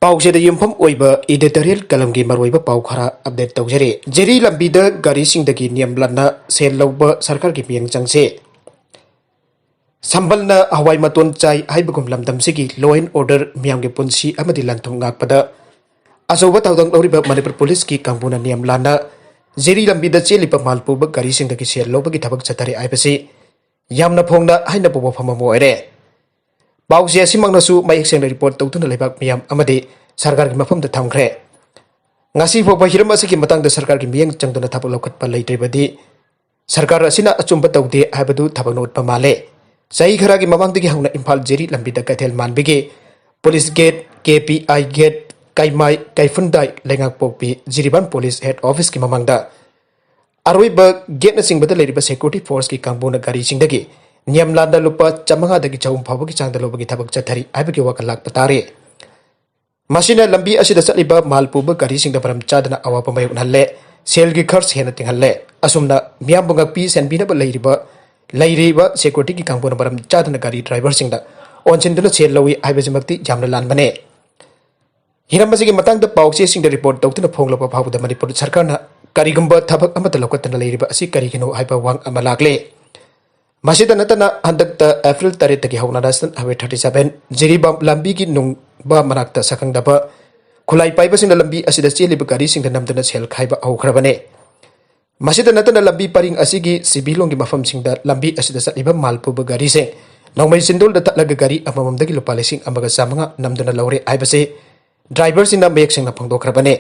पाउसेद युमफम ओइबा editorial कलम की मरोइबा पाउ खरा अपडेट तौजरे जेरी लंबीदा गारी सिंदगी नियम लन्ना सेल लौबा सरकार की मियंग चंगसे संबलना हवाई मतोन चाई हाइबगुम लमदमसिगी लॉ एंड ऑर्डर मियाम के पुंसी अमदि लंथुम गाकपदा अचौबा तौदंग लौरिबा मणिपुर पुलिस की कांगबुना नियम लाना जेरी लंबीदा चेलिबा मालपुबा गारी Sindgi cell लौबगी थबक चतरे आइबसी यामना फोंगना हाइना पोबा फमम ओइरे पाउसे असिमंगनसु mic Seng report तौतुना लेबाक मियाम अमदि सरकार की मफम थमख्रे ngasi foba hiram asigi matang da sarkar ki miyang changduna thapuk lokhat pa leitribadi sarkar asina achumba tawde habadu thapuk not pa male sai khara ki mamang digi hauna imphal jeri lambi da kathel manbige police gate kpi gate kaimai kaifundai lengak pokpi jiriban police head office ki mamang da aroi ba gate na singbada leiriba security force ki kangbuna gari singdagi niam landa lupa chamanga dagi chawum phawba ki changda lobagi thapuk chathari aibagi wakalak patare machine लंबी चलिबा मालपुब गारी बरम चादना अवाप मायोनहल्ले cell की खर्च हेन तिंगहल्ले असुमना मियाम बुंगपी सेनबीनब लैरिबा security की कांगबोन बरम चादना गारी driver सिंगदा ओनसिनदुना सेल लवी आइबजिमक्ति जामना लानबने हिरमसिगी मतंग द पाउचे सिंगदा रिपोर्ट तौतुना फोंगलबा फावदा मणिपुर सरकारना करिगुंबा थबक अमत लौकतना लैरिबा असि करिगिनो हाइबा वांग अमा लागले मसीदा नतना हंदक एप्रिल 3 तक हौना राजस्थान हाईवे 37 जिरीबा लंबी की नुंगबा मनाक्ता सकंगदबा खुलाई पाइबसिंग लंबी असिदा चेलिबा गारी सिंग नमदना सेल खाइबा हौखरबने मसीदा नतना लंबी परिंग असिगी सिबिलोंग की मफम सिंगदा लंबी असिदा चलिबा मालपुब गारी से नौमई चिंदोलदा तलग गारी अमममदगी लुपा लिसिंग अमगा चामंगा नमदना लौरे आइबसे ड्राइवर सिंगना मयक सिंगना फंगदोखरबने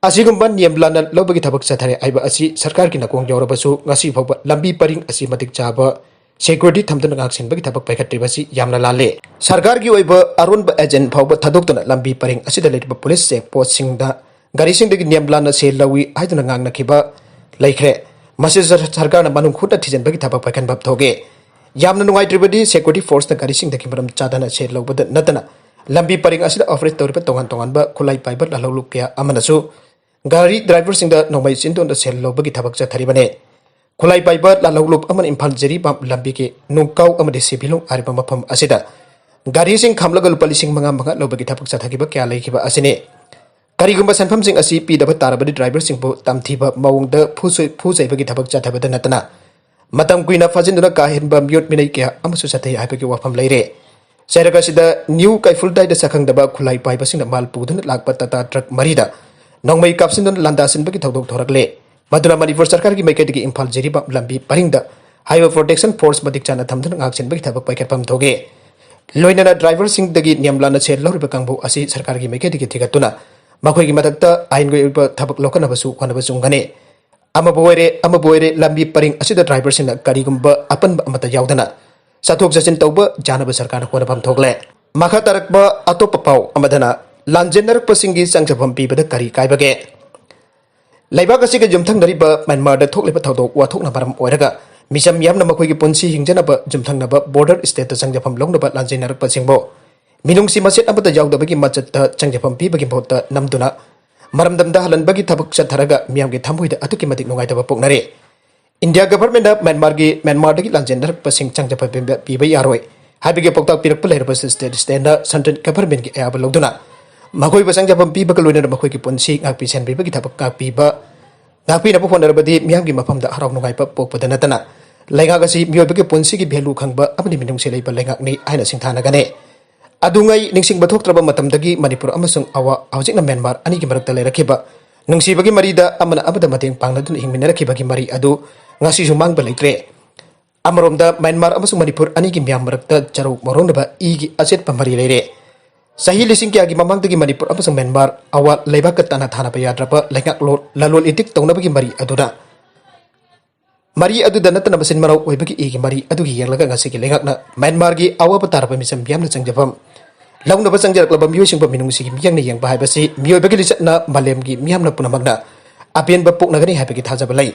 असिगुंबा नियम लाना लौबगी थबक चथरे आइबा असि सरकार की नकोंग यौरबसु ngasi फौबा लंबी परिंग असि मतिक चाबा सिक्योरिटी थमदना गाक्सिनबगी थबक पैखट्रिबसि यामना लाले सरकार की ओइबा अरुणबा एजेंट फौबा थदोक्तना लंबी परिंग असिदा लेटिबा पुलिस चेक पोस्ट सिंगदा गारी सिंगदगी नियम लाना से लवी हाइदुना ngangnakhiba leikhre मसे सरकारना मनुंग खुटा थिजनबगी थबक पैखनबब थोगे यामना नुंगाइत्रिबदी सिक्योरिटी फोर्स ना गारी सिंगदगी मरम चादना से लौबदा नतना लंबी परिंग असिदा ऑपरेट तौरिबा तोंगान तोंगानबा खुलाई पाइबा लालौलुक कया अमनसु गारी ड्राइवर सिंह नौमई चिंदोन सेल लौबगी थबक चथरिबने खुलाई पाइबा लालौलुप अमन इम्फाल जेरी लंबी के नुकाउ अमदि सिबिलों आरिबा मफम असिदा गारी सिंह खामलगा लुपा लिसिंग मंगा मंगा लौबगी थबक चथगिबा क्या लैखिबा असिने करिगुंबा सनफम सिंह असि पीदबा तारबदी ड्राइवर सिंह बु तमथिबा मौंगदा फुजैबगी थबक चथबदा नतना मतम कुइना फाजिनदुना काहेनबा म्यूट मिनै क्या अमसु चथै हाइबगी वाफम लैरे सैरगसिदा न्यू कैफुलदाइद सखंगदबा खुलाई पाइबा सिंह मालपुदुना लाकपा तता ट्रक मरीदा नौमई कापसिन लांदासिनबगी थौदोक थोरकले मदुना मणिपुर सरकार की मैकेदगी इम्फाल जेरीबा लंबी परिंगदा हाईवे प्रोटेक्शन फोर्स मतिक चाना थमदुना गाक्सिनबगी थबक पैखटपम थोगे लोइनना ड्राइवर सिंगदगी नियमलाना से लौरिबा कांगबु असि सरकार की मैकेदगी थिगतुना मखोइगी मदक्ता आइनगो इबा थबक लोकनबसु खनबा चुंगने अमबोइरे लंबी परिंग असिदा ड्राइवर सिंगना करिगुंबा अपन अमता यावदना चथोक चचिन तौबा जानब सरकार होनबम थोगले मखा तरकबा अतोप पाउ अमदना Lanjennarkpa singi changjafam pibada kari kaibage Laibak asiga jumthangnariba Myanmar da thokliba thodok wathokna baram oiraga misam yamna makhoigi punsi hingjanaba jumthangnaba border state da changjafam longnaba Lanjennarkpa singbo minungsi maset abada yawdabagi machatta changjafam pibagi bhota namduna maramdamda halanbagi thabak chatharaga miyamgi thamboida atuki matik nungaitaba poknare India government da Myanmar dagi Lanjennarkpa sing changjafam pibai yaroi haibige poktak pirakpa leirba state stand central government gi ayaba logduna मखोई बसंगजफम पीबक लोइनर मखोई की पुंसी ngakpi senbibagi thapak ngakpiba ngakpinaba होनरबदी मियामगी मफमदा हराव नुगाइबा पोकपदा नतना लैंगागसी मियोबगी पुंसी value खंगबा अमनि मिनुंगसे लेबा लैंगाकनि आइना सिंथानगने अदुंगै निंगसिंगबा थोक्त्रबा मतमदगी मणिपुर अमसुंग अवा हौजिकना Myanmar अनि की मरक्ता लेरखिबा नुंगसिबगी मरीदा अमना अमदा मतेंग पांगनदुन हिंगमिनरखिबगी मरी अदु ngasi sumang balaitre अमरोमदा म्यांमार अमसुंग मणिपुर अनि की म्याम मरक्ता चरौ मरोंदबा इगी अचेत पमरी लेरे सही लिसिंग क्या की ममंगदगी मणिपुर अमसुंग म्यांमार अवा लेबाक तना थानाबा याद्रबा लैंगाक ललोल इतिक तौनबगी मरी अदुदा नतना बसिन मरौ ओइबगी इगी मरी अदुगी यंगलगा ngasiगी लैंगाकना म्यांमार की अवाब तारबा मिसम बियामना चंगजफम लौनबा चंगजरक्लबा मियोइसिंगबा मिनुंगसिगी मियांगना यंगबा हाइबसी मियोइबगी लिचना मालेमगी मियामना पुनमगना अपेनबा पोकनगनी हाइबगी थाजबा लै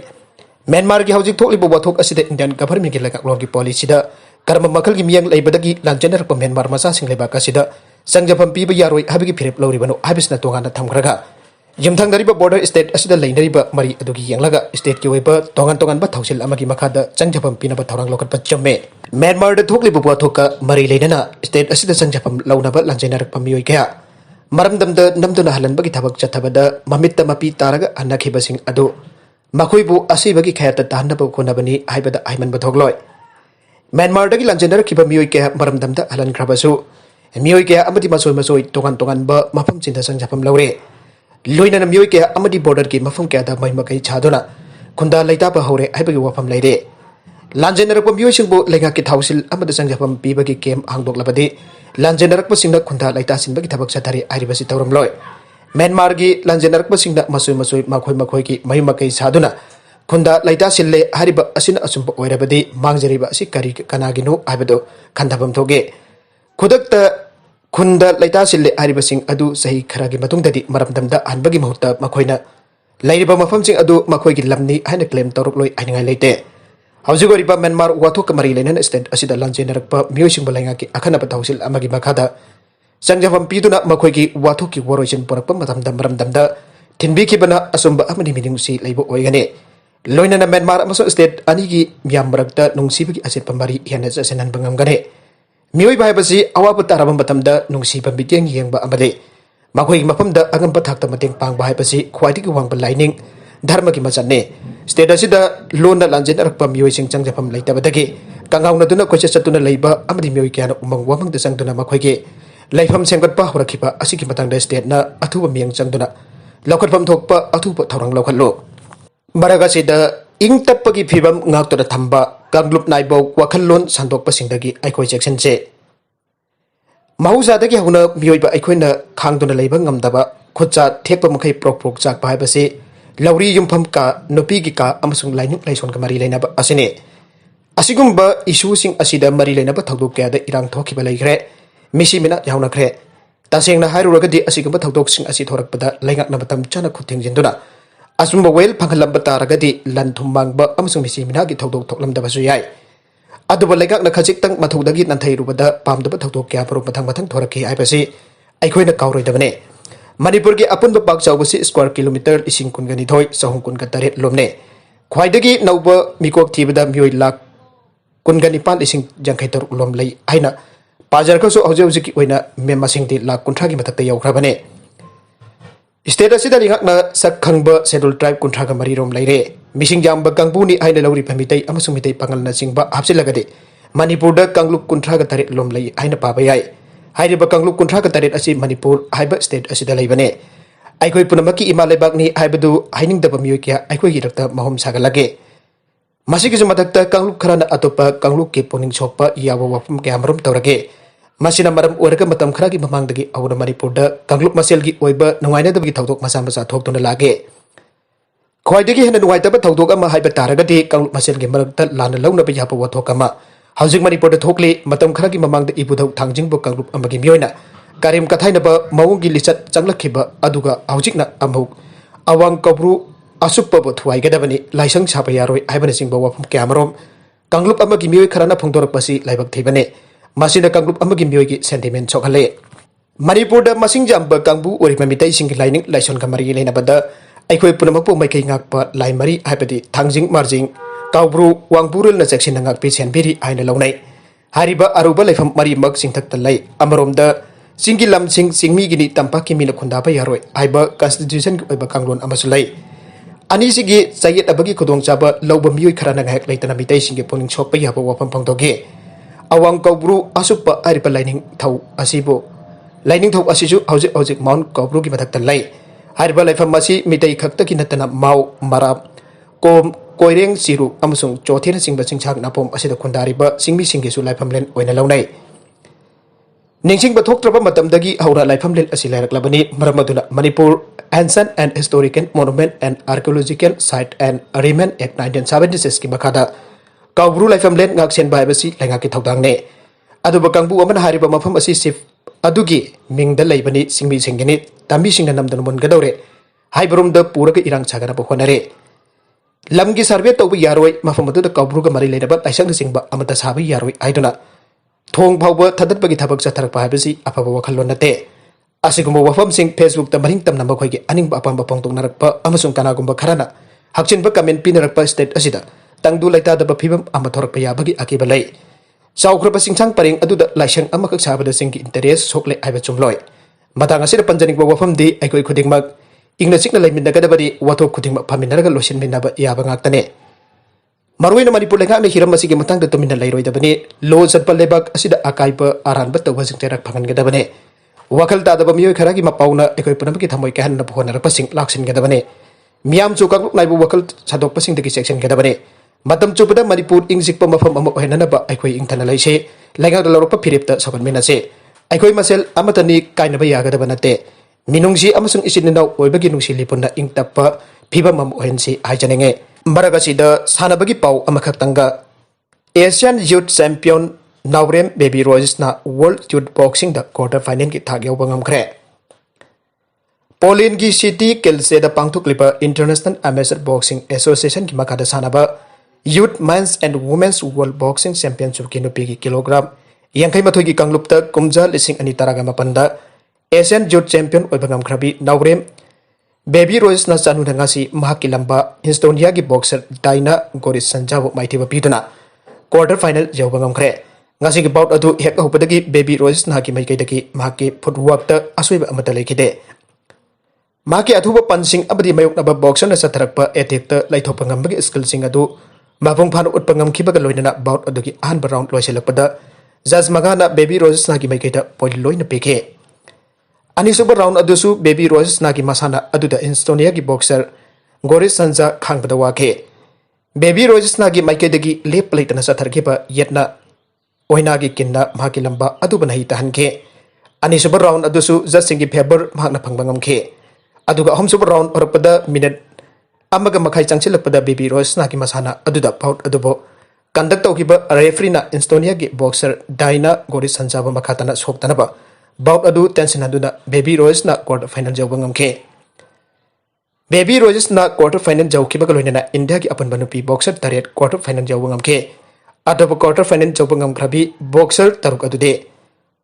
म्यांमार की हौजिक थोक्लिबा वाथोक असिदा इंडियन गवर्नमेंट की लैंगाक लोनगी पॉलिसीदा कर्म मखल की मियांग लैबदगी लांजन्नरकपा म्यांमार मचासिंग लैबाक असिदा संजफम पीब यारोई हाबिगी फिरेप लौरिबनो हाबिसना तोंगाना थमखरगा यमथंगदरिबा बॉर्डर स्टेट असिदा लैनरिबा मरी अदुगी यंगलगा स्टेट की ओइबा तोंगान तोंगानबा थौसिल अमगी मखादा संजफम पीनबा थौरांग लोकटपा चम्मे म्यांमार द थोक्लिबा वाथोका मरी लैनना स्टेट असिदा संजफम लौनबा लांजन्नरकपा मियोइ कया मरमदमदा नमदुना हलनबगी थबक चथबदा ममित्ता मपी तारगा हन्नखिबसिंग अदु मखोइबु असिबगी खयाता ताहनबो खोनबनी हाइबदा आइमन बथोगलोय म्यांमारदगी लांजेनरखिबा मियोइ के मरमदमदा हलनख्रबसु मियोइ के अमदि मसोय मसोय तोगान तोगानबा मफम चिंता संजफम लौरे लोइनना मियोइ के अमदि बॉर्डर की मफम क्यादा मैमकै छादुना खुंदा लैताबा हौरे हाइबगी वफम लैरे लांजेनरखपा मियोइसिंगबु लैंगाकी थाउसिल अमदा संजफम पीबगी केम हांगदोक्लबदि लांजेनरखपसिंगना खुंदा लैतासिनबगी थबक चथारि आइरिबसि तौरमलोय म्यांमार की लांजेनरखपसिंगना मसोय मसोय मखोय मखोय की मैमकै छादुना खुंदा लैतासिल्ले हारिबा असिन असुंब ओइरबदि मांगजरिबा असि करी कनागिनो हाइबदो खंथाफम थोगे खुदक्ता खुंदा लैतासिल्ले हारिबसिंग अदु सही खरागी मतुंगददि मरमदमदा हनबगी महुत्ता मखोयना लैरिबा मफमसिंग अदु मखोयगी लमनी हाइना क्लेम तौरक्लोय आइनिंगाय लैते हौजिक ओइरिबा म्यांमार वाथोक मरी लैनना स्टेट असिदा लांजेनरकपा मियोइसिंबा लैंगाकी अखनबा तौसिल अमगी मखादा संजफम पीदुना मखोयगी वाथोकी वरोइसिन पोरकपा मतमदा मरमदमदा थिनबिखिबना असुंबा अमनि मिनिंगसि लैबो ओइगने लोइनना म्यांमार अमसो स्टेट अनिगी मियाम मरकता नुंगसिबगी असेटपा मरी हेना चसेननबा ngamgane मियोइबा हाइबसि अवाबा ताराबा मतमदा नुंगसिबा मिटेंग येंगबा अमदे मखोयगी मफमदा अगंबा थाकता मतेंग पांगबा हाइबसि ख्वाइदिगी वांगबा लाइनिंग धर्मगी मचने स्टेट असिदा लोना लांजेनरकपा मियोइसिंग चंगजफम लैतबदगी कंगाउनदुना कोइचे चतुना लैबा अमदि मियोइ क्याना उमंग वामंगदा चंगदुना मखोयगी लैफम सेंगतपा होरखिबा असिगी मतंगदा स्टेटना अथुबा मियंग चंगदुना लौखटफम थोकपा अथुबा थौरंग लौखटलो मरगसिदा इंग तप्पगी फिबम ngaktoda thamba Kanglup Naiba wakhllon sandokpasingdagi Eikhoi cheksinsi mahusada gi huna mioiba Eikhoina khangduna leiba ngamdaba khutcha thekpa makhai prok chakpa haibasi lauri yumpham ka nupi gi ka amasung lainuk laison ka mari leinaba asine asigumba issue sing asida mari leinaba thodok kya da irang thokiba leikre misi mina yauna khre tasengna hairuragadi asigumba thodok sing asi thorakpada laingak na batam chana khuting jinduna asumba wel phanghalamba taragadi lan thumbangba amasung misi mina gi thodok thoklamda basu yai aduba laigak na khajik tang mathudagi nanthai rubada pamdaba thodok kya paru mathang mathang thoraki aibasi Eikhoina kauroi Manipur की अपुन पाक चाउबसी square kilometre इसिंग कुनगनी थोय सहूं कुनगा तरेट लोमने ख्वाइदगी नौब मिकोक थीबदा मियोइ lakh कुनगनी पान इसिंग जंखैतर उलोम लई आइना पाजरखसो हौजे हौजे की ओइना मेमसिंगदि lakh कुंथ्रागी मथक्ता यौख्राबने state असिदा लिंगकना सकखंब schedule tribe कुंथ्रागा मरी रोम लैरे missing जाम्बा कांगबुनी आइना लौरी फमितै अमसुं मितै पांगलना सिंगबा हापसिलगदि मणिपुरदा कांगलुप कुंथ्रागा तरेट लोम लई आइना पाबा याय हाइरिबा कांगलुप कुंथ्रागा तरेट असि मणिपुर हाइबा स्टेट असिदा लैबने Eikhoi punamaki ima leibakni haibadu hainingdaba mioi kya Eikhoi gi rakta mahom sagalage masigi jumatakta Kanglup kharana atopa Kanglup ke poning chokpa yawa wafum ke amrum tawrage masina maram oraga matam kharagi mamangdagi awna Manipurda Kanglup maselgi oiba nungaina dabgi thodok masa masa thoktuna lage khwaidagi hena nuwaitaba thodok ama haiba taragadi Kanglup maselgi marakta lana launa ba yapa wathok ama hauzik Manipurda thokli matam kharagi mamangda ibudau thangjingbo Kanglup amagi mioina Karim kathainaba mawungi lisat changlakhiba aduga haujikna amhuk awang Koubru asuppa bo thuaigadabani Laisang chapa yaroi haibana singba wafum kyamarom Kanglup amagi mioi kharana phongdorakpasi laibak thibane masina Kanglup amagi mioi gi sentiment chokhale Manipurda masing jamba kangbu orima mitai sing laining laison kamari leinabada Eikhoi punamakpo maikai ngakpa laimari haibadi thangjing marjing Koubru wangburul na section ngakpi senbiri aina launai hariba aruba laifam mari mak singthak talai amaromda Singgi lam sing singmi gini tampak kimi na kundaba yaroi haiba constitution ki oiba kanglon amasulai ani sigi sayet abagi kudong chaba Louba mioi kharana ngak leitana mitai singge poning chokpa yaba wapam pangdoge awang Koubru asuppa aripa lining thau asibo lining thau asisu hojik mount Koubru ki mathak talai hariba laifam masi mitai khakta ki natana mau marab kom koireng siru amusung chothena singba singchak napom asida kundariba singmi singge su laifam len oina launai Ningsing bathoktraba matamdagi haura laifam len asi lairaklabani maramaduna Manipur Ancient and Historical Monument and Archaeological Site and Remain Act 1976 ki makhada Koubru laifam len ngaksen baibasi laingaki thaudang ne aduba kangbu amana hariba mafam asi sif adugi mingda laibani singmi singeni tambi Singda Namduna mungadore haibrum puraga irang chagana bohonare lamgi survey tawbi yaroi mafam adu Koubru ga mari leinaba Laisang singba amata sabi yaroi aiduna Thong phawba thadadbagi thabak chatharakpa haibasi afaba wakhallon nate asigumba wafam sing Facebook ta maring tamna makhoi gi aningba apamba pongtoknarakpa amasung kanagumba kharana hakchinba comment pinarakpa state asida tangdu laita daba phibam ama thorakpa yabagi akiba lai Chaokhraba Chingsang Pareng aduda Laisang amakak sabada singgi interest sokle haiba chumloi matang asida panjaning wafam di Eikhoi khudingmak ingna chikna laiminnagadabadi wathok khudingmak phaminaraga losinminaba yaba ngaktane maruina manipur lenga me hiram asigi matang da tumina lairoidabani lo zatpa lebak asida akaiba aranba tawba jingterak phangangadabani wakhal tadaba mioi kharagi mapauna Eikhoi punamki thamoi kahanna phonarapasing laksingadabani miyam chu Kanglup Naiba wakhal sadokpasingdagi cheksingadabani matam chupada manipur ingsikpa mafam ama ohenanaba Eikhoi ingthana laise lainga da lorpa phiripta sabanminase Eikhoi masel amatani kainaba yagadaba nate minungsi amasung isininaw oibagi nungsi lipunna ingtappa phibam am ohensi haijanenge maragasi sanabagi pau amakhaktanga Asian Youth Champion N.BabyRojisana World Youth Boxing da quarter final ki thak yawba ngamkhre Poland ki city Kelse da pangthukliba International Amateur Boxing Association ki makada sanaba Youth Men's and Women's World Boxing Championship ki nupi ki kilogram Eikhoi mathoi ki Kanglup ta kumja lising ani taraga mapanda Asian Youth Champion oiba ngamkhrabi N.BabyRojisana chanuna ngasi mahaki lamba Estonia ki boxer Dina Goris sanjabu maithiba piduna quarter final jawba ngamkhre ngasi ki bout adu hek hopadagi N.BabyRojisana ki maikaidagi mahaki footwork ta asoiba amata lekhide Maki athuba pansing abadi mayoknaba boxer na satharakpa attack ta laithopa ngambagi skill sing adu mapung phan utpa ngamkhibaga loinana bout adugi ahanba round loiselakpada judge magana N.BabyRojisana ki maikaida point loina peke anisuba round adusu N.BabyRojisana ki masana aduda Estonia ki boxer Goris sanja khangpada wake N.BabyRojisana ki maikaidagi lep plate na satharkiba yetna oina gi kinna maki lamba aduba nahi tahanke anisuba round adusu judge singi favor mahakna phangba ngamke aduga homsuba round orpada minute amaga makhai changchilakpada N.BabyRojisana ki masana aduda bout adubo conduct tawkiba referee na Estonia ki boxer Dina Goris sanjaba makhatana soktanaba bout adu tension aduna N.BabyRojisana quarter final jawba ngamke N.BabyRojisana quarter final jawkiba loinana India ki apanba nupi boxer taret quarter final jawba ngamke adoba quarter final jawba ngamkhrabi boxer taruk adude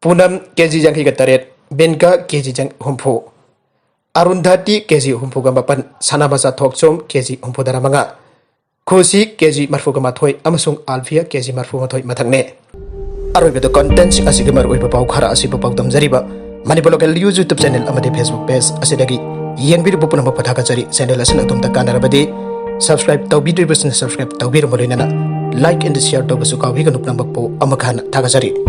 Punam kg jangki ga taret Benka kg jang humpu Arundhati kg humpu ga mapan sanabasa thokchom kg humpu daramanga Khosi kg marfu ga mathoi amasung Alfia kg marfu mathoi mathangne aroibedo content asigi maroiba pau khara asiba pau damjariba Manipur local YouTube channel amade Facebook page asidagi yengbir bupuna mapathaga jari channel asina tumta kanarabadi subscribe tawbidribasna subscribe tawbir molina like and share tawbasu kawi ga nupnambakpo amakhana thagajari